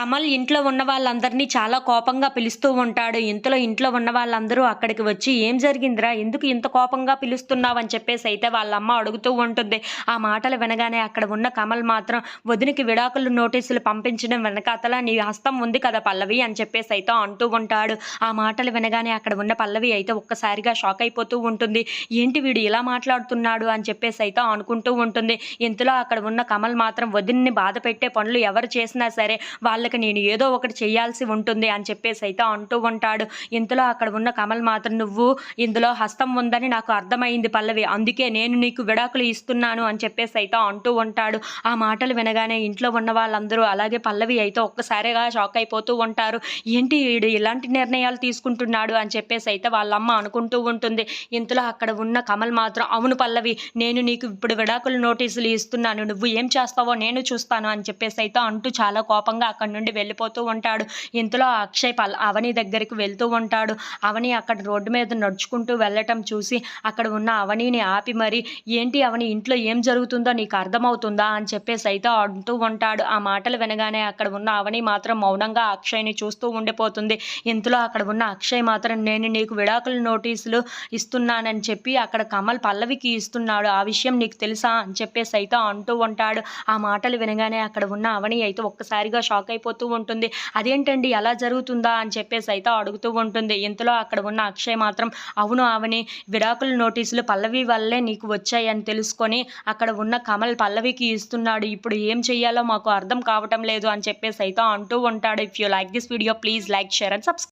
కమల్ ఇంట్లో ఉన్న వాళ్ళందరినీ చాలా కోపంగా పిలుస్తూ ఉంటాడు. ఇంతలో ఇంట్లో ఉన్న వాళ్ళందరూ అక్కడికి వచ్చి, "ఏం జరిగిందిరా? ఎందుకు ఇంత కోపంగా పిలుస్తున్నావని" చెప్పేసైతే వాళ్ళమ్మ అడుగుతూ ఉంటుంది. ఆ మాటలు వినగానే అక్కడ ఉన్న కమల్ మాత్రం, "వదినకి విడాకులు నోటీసులు పంపించడం వెనకాతల నీ హస్తం ఉంది కదా పల్లవి" అని చెప్పేసైతే అంటూ ఉంటాడు. ఆ మాటలు వినగానే అక్కడ ఉన్న పల్లవి అయితే ఒక్కసారిగా షాక్ అయిపోతూ ఉంటుంది. ఏంటి వీడు ఇలా మాట్లాడుతున్నాడు అని చెప్పేసైతే అనుకుంటూ ఉంటుంది. ఇంతలో అక్కడ ఉన్న కమల్ మాత్రం, "వదినని బాధ పెట్టే పనులు ఎవరు చేసినా సరే వాళ్ళకి నేను ఏదో ఒకటి చేయాల్సి ఉంటుంది" అని చెప్పేసైతే అంటూ ఉంటాడు. ఇంతలో అక్కడ ఉన్న కమల్ మాత్రం, "నువ్వు ఇందులో హస్తం ఉందని నాకు అర్థమైంది పల్లవి. అందుకే నేను నీకు విడాకులు ఇస్తున్నాను" అని చెప్పేసైతే అంటూ ఉంటాడు. ఆ మాటలు వినగానే ఇంట్లో ఉన్న వాళ్ళందరూ అలాగే పల్లవి అయితే ఒక్కసారిగా షాక్ అయిపోతూ ఉంటారు. ఏంటి ఈడు ఇలాంటి నిర్ణయాలు తీసుకుంటున్నాడు అని చెప్పేసైతే వాళ్ళమ్మ అనుకుంటూ ఉంటుంది. ఇంతలో అక్కడ ఉన్న కమల్ మాత్రం, "అవును పల్లవి, నేను నీకు ఇప్పుడు విడాకుల నోటీసులు ఇస్తున్నాను. నువ్వు ఏం చేస్తావో నేను చూస్తాను" అని చెప్పేసైతే అంటూ చాలా కోపంగా అక్కడి నుండి వెళ్ళిపోతూ ఉంటాడు. ఇంతలో అక్షయ్ అవని దగ్గరికి వెళ్తూ ఉంటాడు. అవని అక్కడ రోడ్డు మీద నడుచుకుంటూ వెళ్ళటం చూసి అక్కడ ఉన్న అవనిని ఆపి మరి, "ఏంటి అవని, ఇంట్లో ఏం జరుగుతుందో నీకు అర్థమవుతుందా" అని చెప్పేసైతే అంటూ ఉంటాడు. ఆ మాటలు వినగానే అక్కడ ఉన్న అవని మాత్రం మౌనంగా అక్షయ్‌ని చూస్తూ ఉండిపోతుంది. ఇంతలో అక్కడ ఉన్న అక్షయ్ మాత్రం, "నేను నీకు విడాకుల నోటీసులు ఇస్తున్నానని చెప్పి అక్కడ కమల్ పల్లవికి ఇస్తున్నాడు. ఆ విషయం నీకు తెలుసా" అని చెప్పేసైతే అంటూ ఉంటాడు. ఆ మాటలు వినగానే అక్కడ ఉన్న అవని అయితే ఒక్కసారిగా షాక్ అయిపోతూ ఉంటుంది. "అదేంటండి అలా జరుగుతుందా" అని చెప్పేసైతే అడుగుతూ ఉంటుంది. ఇంతలో అక్కడ ఉన్న అక్షయ్ మాత్రం, "అవును అవని, విడాకుల నోటీసులు పల్లవి వల్లే నీకు వచ్చాయని తెలుసుకొని అక్కడ ఉన్న కమల్ పల్లవికి ఇస్తున్నాడు. ఇప్పుడు ఏం చెయ్యాలో మాకు అర్థం కావటం లేదు" అని చెప్పేసైతే అంటూ ఉంటాడు. If you like this video please like, share and subscribe.